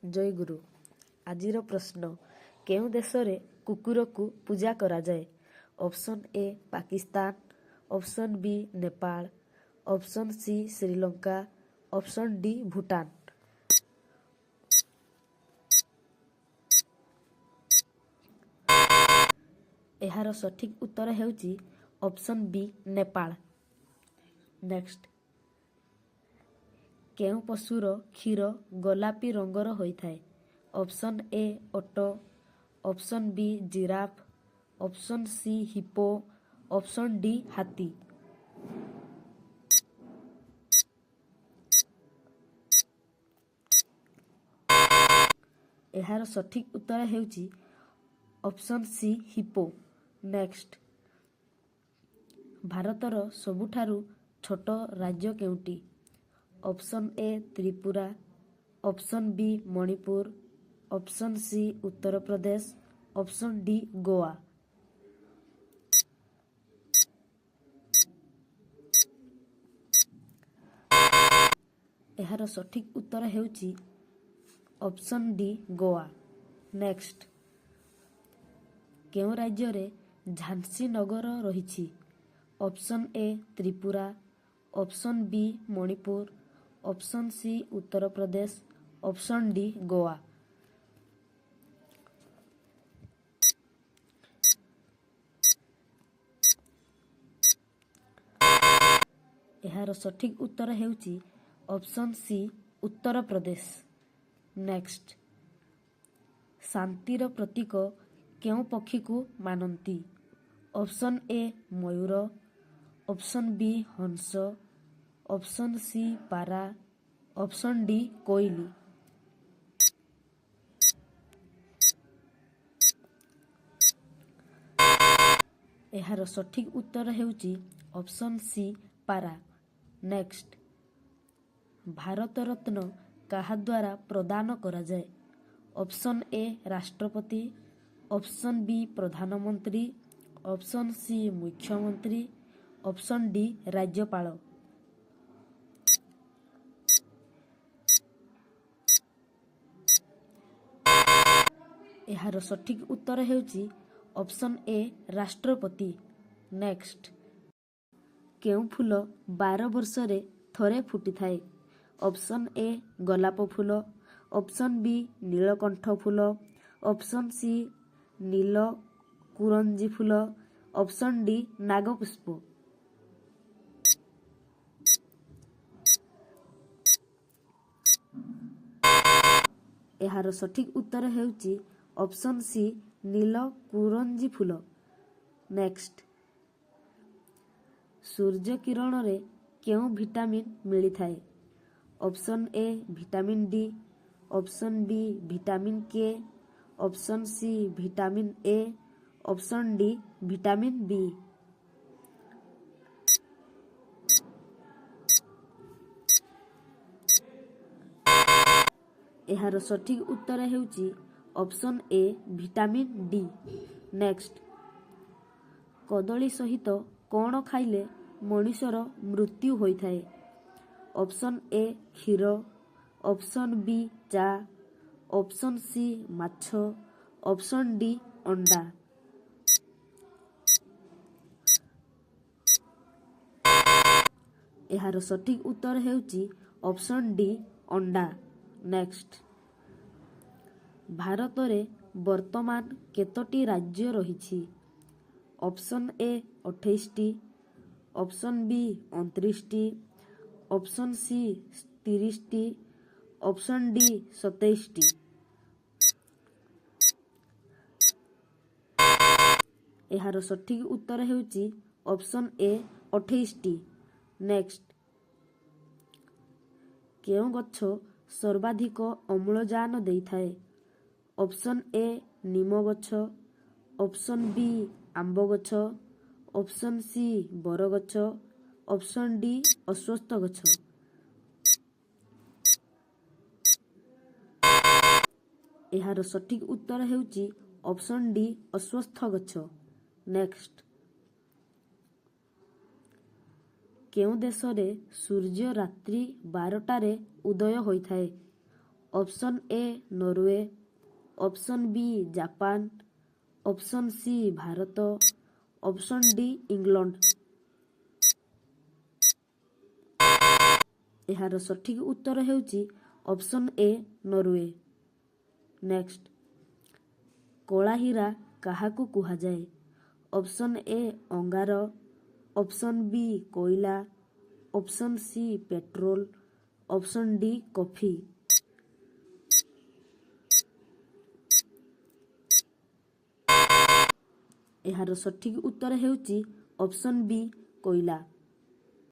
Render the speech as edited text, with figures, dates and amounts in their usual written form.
ଜୟଗୁରୁ। ଆଜିର ପ୍ରଶ୍ନ, କେଉଁ ଦେଶରେ କୁକୁରକୁ ପୂଜା କରାଯାଏ? Option A Pakistan, option B Nepal, option C Sri Lanka, option D Bhutan. ଏହାର ସଠିକ୍ ଉତ୍ତର ହେଉଛି ଅପସନ୍ ବି ନେପାଳ। ନେକ୍ସଟ, କେଉଁ ପଶୁର କ୍ଷୀର ଗୋଲାପୀ ରଙ୍ଗର ହୋଇଥାଏ? ଅପସନ୍ ଏ ଓଟ, option B giraffe, option C hippo, option D ହାତୀ। ଏହାର ସଠିକ୍ ଉତ୍ତର ହେଉଛି ଅପସନ୍ ସି ହିପୋ। ନେକ୍ସଟ, ଭାରତର ସବୁଠାରୁ ଛୋଟ ରାଜ୍ୟ କେଉଁଟି? Option A Tripura, option B Manipur, option C Uttar Pradesh, option D Goa. ଏହାର ସଠିକ୍ ଉତ୍ତର ହେଉଛି ଅପସନ୍ ଡି ଗୋଆ। ନେକ୍ସଟ, କେଉଁ ରାଜ୍ୟରେ ଝାନ୍ସୀ ନଗର ରହିଛି? ଅପସନ୍ ଏ Tripura, option B Manipur, option C Uttar Pradesh, option D Goa. ଏହାର ସଠିକ୍ ଉତ୍ତର ହେଉଛି ଅପସନ୍ ସି ଉତ୍ତରପ୍ରଦେଶ। ନେକ୍ସଟ, ଶାନ୍ତିର ପ୍ରତୀକ କେଉଁ ପକ୍ଷୀକୁ ମାନନ୍ତି? ଅପସନ୍ ଏ ମୟୂର, ଅପସନ୍ ବି ହଂସ, ଅପସନ୍ ସି ପାରା, ଅପସନ୍ ଡି କୋଇଲି। ଏହାର ସଠିକ୍ ଉତ୍ତର ହେଉଛି ଅପସନ୍ ସି ପାରା। ନେକ୍ସଟ, ଭାରତ ରତ୍ନ କାହା ଦ୍ୱାରା ପ୍ରଦାନ କରାଯାଏ? ଅପସନ୍ ଏ ରାଷ୍ଟ୍ରପତି, ଅପସନ୍ ବି ପ୍ରଧାନମନ୍ତ୍ରୀ, ଅପସନ୍ ସି ମୁଖ୍ୟମନ୍ତ୍ରୀ, ଅପସନ୍ ଡି ରାଜ୍ୟପାଳ। ଏହାର ସଠିକ୍ ଉତ୍ତର ହେଉଛି ଅପସନ୍ ଏ ରାଷ୍ଟ୍ରପତି। ନେକ୍ସଟ, କେଉଁ ଫୁଲ 12 ବର୍ଷରେ ଥରେ ଫୁଟିଥାଏ? ଅପସନ୍ ଏ ଗୋଲାପ ଫୁଲ, ଅପସନ୍ ବି ନୀଳକଣ୍ଠ ଫୁଲ, ଅପସନ୍ ସି ନୀଳ କୁରଞ୍ଜି ଫୁଲ, ଅପସନ୍ ଡି ନାଗପୁଷ୍ପ। ଏହାର ସଠିକ୍ ଉତ୍ତର ହେଉଛି ଅପସନ୍ ସି ନୀଳ କୁରଞ୍ଜି ଫୁଲ। ନେକ୍ସଟ, ସୂର୍ଯ୍ୟ କିରଣରେ କେଉଁ ଭିଟାମିନ୍ ମିଳିଥାଏ? Option A vitamin D, option B vitamin K, option C vitamin A, option D vitamin B. ଏହାର ସଠିକ୍ ଉତ୍ତର ହେଉଛି option A vitamin D. Next, କଦଳୀ ସହିତ କ'ଣ ଖାଇଲେ ମଣିଷର ମୃତ୍ୟୁ ହୋଇଥାଏ? ଅପସନ୍ ଏ କ୍ଷୀର, ଅପସନ୍ ବି ଚା, ଅପସନ୍ ସି ମାଛ, ଅପସନ୍ ଡି ଅଣ୍ଡା। ଏହାର ସଠିକ୍ ଉତ୍ତର ହେଉଛି ଅପସନ୍ ଡି ଅଣ୍ଡା। ନେକ୍ସଟ, ଭାରତରେ ବର୍ତ୍ତମାନ କେତୋଟି ରାଜ୍ୟ ରହିଛି? ଅପସନ୍ ଏ 28ଟି, ଅପସନ୍ ବି 29ଟି, ଅପସନ୍ ସି 30ଟି, ଅପସନ୍ ଡି 27ଟି। ଏହାର ସଠିକ୍ ଉତ୍ତର ହେଉଛି ଅପସନ୍ ଏ 28ଟି। ନେକ୍ସଟ, କେଉଁ ଗଛ ସର୍ବାଧିକ ଅମ୍ଳଜାନ ଦେଇଥାଏ? ଅପସନ୍ ଏ ନିମ ଗଛ, ଅପସନ୍ ବି ଆମ୍ବ ଗଛ, ଅପସନ୍ ସି ବରଗଛ, ଅପସନ୍ ଡି ଅଶ୍ୱତ୍ଥ ଗଛ। ଏହାର ସଠିକ୍ ଉତ୍ତର ହେଉଛି ଅପସନ୍ ଡି ଅଶ୍ୱତ୍ଥ ଗଛ। ନେକ୍ସଟ, କେଉଁ ଦେଶରେ ସୂର୍ଯ୍ୟ ରାତ୍ରି 12ଟାରେ ଉଦୟ ହୋଇଥାଏ? ଅପସନ୍ ଏ Norway, option B Japan, option C Bharat, option D England. ଏହାର ସଠିକ୍ ଉତ୍ତର ହେଉଛି ଅପସନ୍ ଏ ନରୱେ। ନେକ୍ସଟ, କଳା ହୀରା କାହାକୁ କୁହାଯାଏ? ଅପସନ୍ ଏ ଅଙ୍ଗାର, ଅପସନ୍ ବି କୋଇଲା, option C petrol, option D coffee. ଏହାର ସଠିକ୍ ଉତ୍ତର ହେଉଛି ଅପସନ୍ ବି କୋଇଲା।